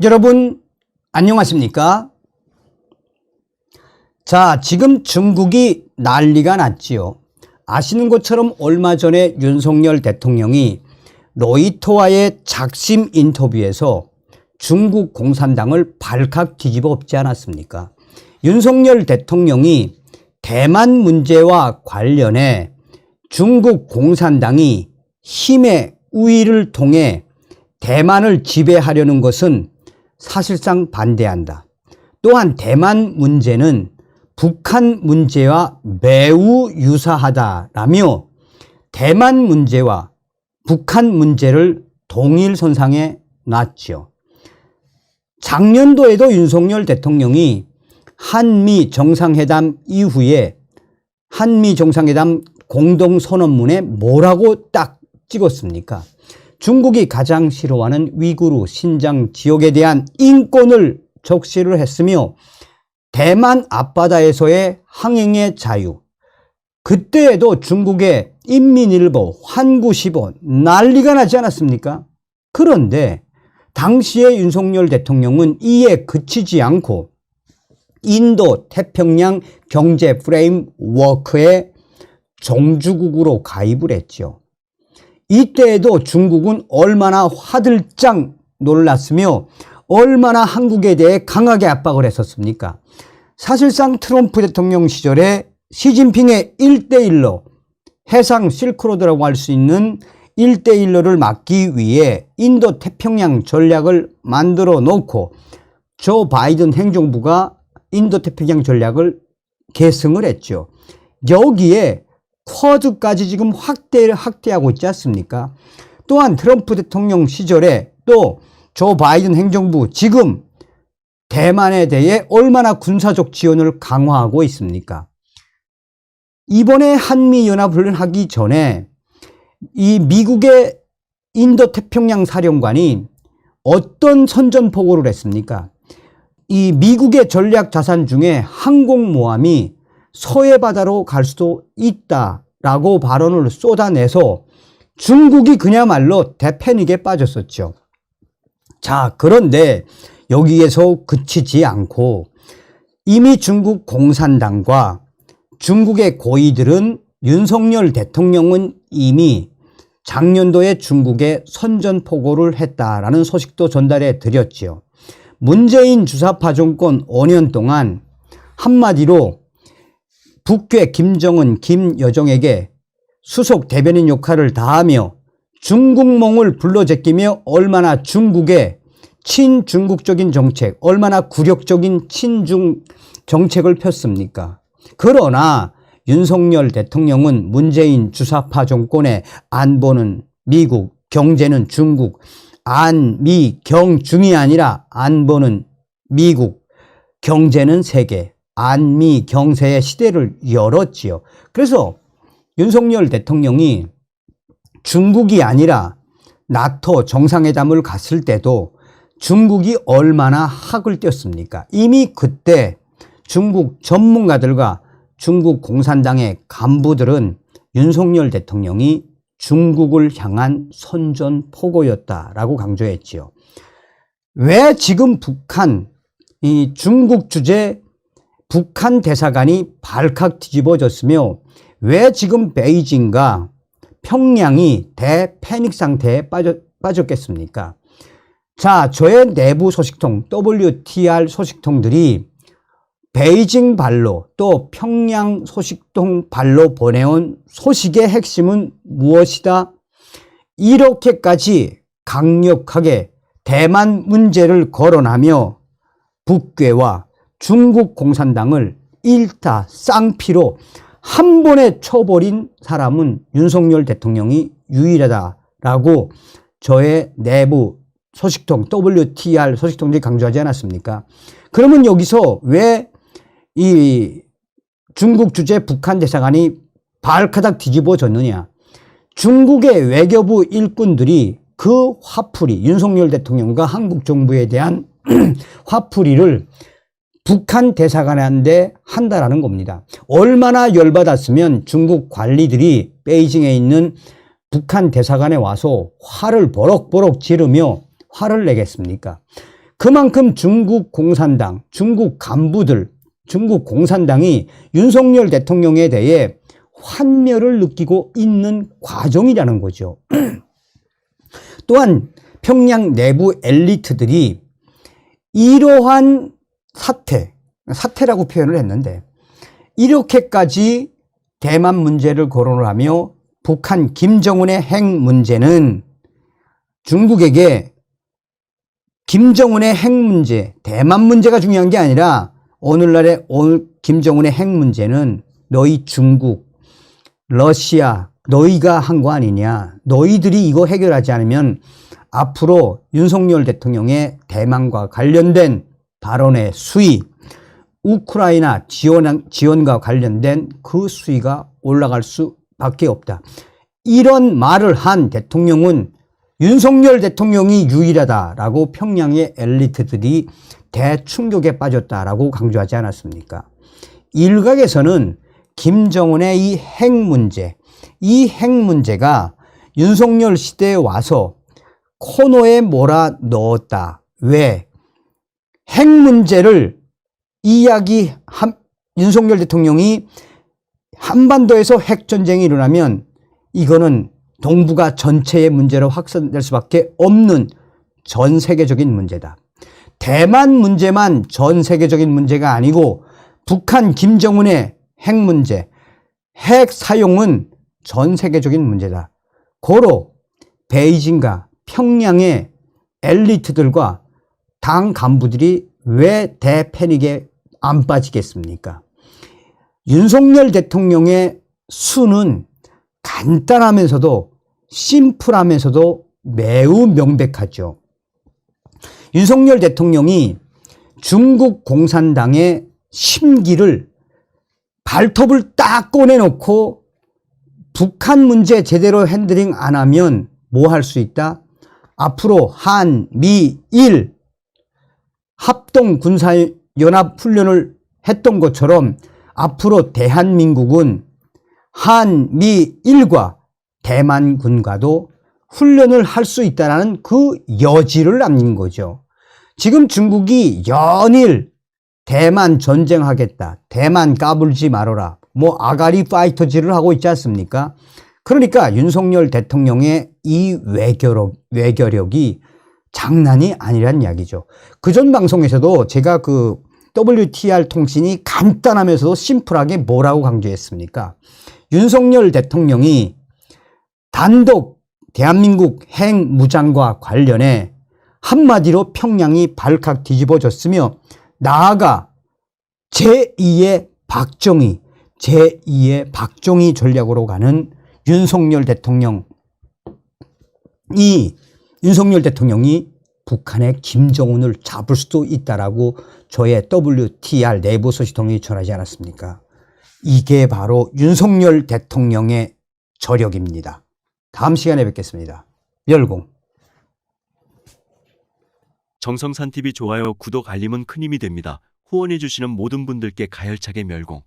여러분 안녕하십니까? 자, 지금 중국이 난리가 났지요. 아시는 것처럼 얼마 전에 윤석열 대통령이 로이터와의 작심 인터뷰에서 중국 공산당을 발칵 뒤집어 엎지 않았습니까? 윤석열 대통령이 대만 문제와 관련해 중국 공산당이 힘의 우위를 통해 대만을 지배하려는 것은 사실상 반대한다. 또한 대만 문제는 북한 문제와 매우 유사하다라며 대만 문제와 북한 문제를 동일선상에 놨죠. 작년도에도 윤석열 대통령이 한미 정상회담 이후에 한미 정상회담 공동선언문에 뭐라고 딱 찍었습니까? 중국이 가장 싫어하는 위구르 신장 지역에 대한 인권을 적시를 했으며 대만 앞바다에서의 항행의 자유, 그때에도 중국의 인민일보, 환구시보 난리가 나지 않았습니까? 그런데 당시의 윤석열 대통령은 이에 그치지 않고 인도 태평양 경제 프레임워크에 종주국으로 가입을 했죠. 이때에도 중국은 얼마나 화들짝 놀랐으며 얼마나 한국에 대해 강하게 압박을 했었습니까? 사실상 트럼프 대통령 시절에 시진핑의 1대1로 해상 실크로드라고 할 수 있는 1대1로를 막기 위해 인도 태평양 전략을 만들어 놓고 조 바이든 행정부가 인도 태평양 전략을 계승을 했죠. 여기에 쿼드까지 지금 확대하고 있지 않습니까? 또한 트럼프 대통령 시절에 또 조 바이든 행정부 지금 대만에 대해 얼마나 군사적 지원을 강화하고 있습니까? 이번에 한미연합을 하기 전에 이 미국의 인도 태평양 사령관이 어떤 선전포고를 했습니까? 이 미국의 전략 자산 중에 항공모함이 서해 바다로 갈 수도 있다라고 발언을 쏟아내서 중국이 그야말로 대패닉에 빠졌었죠. 자, 그런데 여기에서 그치지 않고 이미 중국 공산당과 중국의 고위들은 윤석열 대통령은 이미 작년도에 중국에 선전포고를 했다라는 소식도 전달해 드렸지요. 문재인 주사파 정권 5년 동안 한마디로 북괴 김정은, 김여정에게 수석 대변인 역할을 다하며 중국몽을 불러제끼며 얼마나 중국의 친중국적인 정책, 얼마나 굴욕적인 친중 정책을 폈습니까? 그러나 윤석열 대통령은 문재인 주사파 정권의 안보는 미국, 경제는 중국, 미, 경중이 아니라 안보는 미국, 경제는 세계, 미, 경세의 시대를 열었지요. 그래서 윤석열 대통령이 중국이 아니라 나토 정상회담을 갔을 때도 중국이 얼마나 학을 띄었습니까? 이미 그때 중국 전문가들과 중국 공산당의 간부들은 윤석열 대통령이 중국을 향한 선전포고였다라고 강조했지요. 왜 지금 이 중국 주재 북한 대사관이 발칵 뒤집어졌으며 왜 지금 베이징과 평양이 대패닉 상태에 빠졌겠습니까? 자, 저의 내부 소식통, WTR 소식통들이 베이징 발로 또 평양 소식통 발로 보내온 소식의 핵심은 무엇이다? 이렇게까지 강력하게 대만 문제를 거론하며 북괴와 중국 공산당을 일타 쌍피로 한 번에 쳐버린 사람은 윤석열 대통령이 유일하다라고 저의 내부 소식통, WTR 소식통들이 강조하지 않았습니까? 그러면 여기서 왜 이 중국 주재 북한 대사관이 발가닥 뒤집어졌느냐? 중국의 외교부 일꾼들이 그 화풀이, 윤석열 대통령과 한국 정부에 대한 화풀이를 북한 대사관한테 한다라는 겁니다. 얼마나 열받았으면 중국 관리들이 베이징에 있는 북한 대사관에 와서 화를 버럭버럭 지르며 화를 내겠습니까? 그만큼 중국 공산당, 중국 간부들, 중국 공산당이 윤석열 대통령에 대해 환멸을 느끼고 있는 과정이라는 거죠. 또한 평양 내부 엘리트들이 이러한 사태라고 표현을 했는데, 이렇게까지 대만 문제를 거론을 하며 북한 김정은의 핵 문제는 중국에게 김정은의 핵 문제, 대만 문제가 중요한 게 아니라 오늘날의 김정은의 핵 문제는 너희 중국, 러시아, 너희가 한 거 아니냐. 너희들이 이거 해결하지 않으면 앞으로 윤석열 대통령의 대만과 관련된 발언의 수위, 우크라이나 지원과 관련된 그 수위가 올라갈 수밖에 없다. 이런 말을 한 대통령은 윤석열 대통령이 유일하다라고 평양의 엘리트들이 대충격에 빠졌다라고 강조하지 않았습니까? 일각에서는 김정은의 이 핵 문제가 윤석열 시대에 와서 코너에 몰아 넣었다. 왜? 핵 문제를 윤석열 대통령이 한반도에서 핵전쟁이 일어나면 이거는 동북아 전체의 문제로 확산될 수밖에 없는 전 세계적인 문제다. 대만 문제만 전 세계적인 문제가 아니고 북한 김정은의 핵 문제, 핵 사용은 전 세계적인 문제다. 고로 베이징과 평양의 엘리트들과 당 간부들이 왜 대패닉에 안 빠지겠습니까? 윤석열 대통령의 수는 간단하면서도 심플하면서도 매우 명백하죠. 윤석열 대통령이 중국 공산당의 심기를 발톱을 딱 꺼내놓고 북한 문제 제대로 핸들링 안 하면 뭐 할 수 있다? 앞으로 한미일 합동 군사연합훈련을 했던 것처럼 앞으로 대한민국은 한미일과 대만군과도 훈련을 할 수 있다는 그 여지를 남긴 거죠. 지금 중국이 연일 대만 전쟁하겠다, 대만 까불지 말아라, 뭐 아가리 파이터질을 하고 있지 않습니까? 그러니까 윤석열 대통령의 이 외교력이 장난이 아니란 이야기죠. 그전 방송에서도 제가 그 WTR 통신이 간단하면서도 심플하게 뭐라고 강조했습니까? 윤석열 대통령이 단독 대한민국 핵무장과 관련해 한마디로 평양이 발칵 뒤집어졌으며 나아가 제2의 박정희 전략으로 가는 윤석열 대통령이 북한의 김정은을 잡을 수도 있다라고 저의 WTR 내부 소식통이 전하지 않았습니까? 이게 바로 윤석열 대통령의 저력입니다. 다음 시간에 뵙겠습니다. 멸공. 정성산TV 좋아요, 구독, 알림은 큰 힘이 됩니다. 후원해주시는 모든 분들께 가열차게 멸공.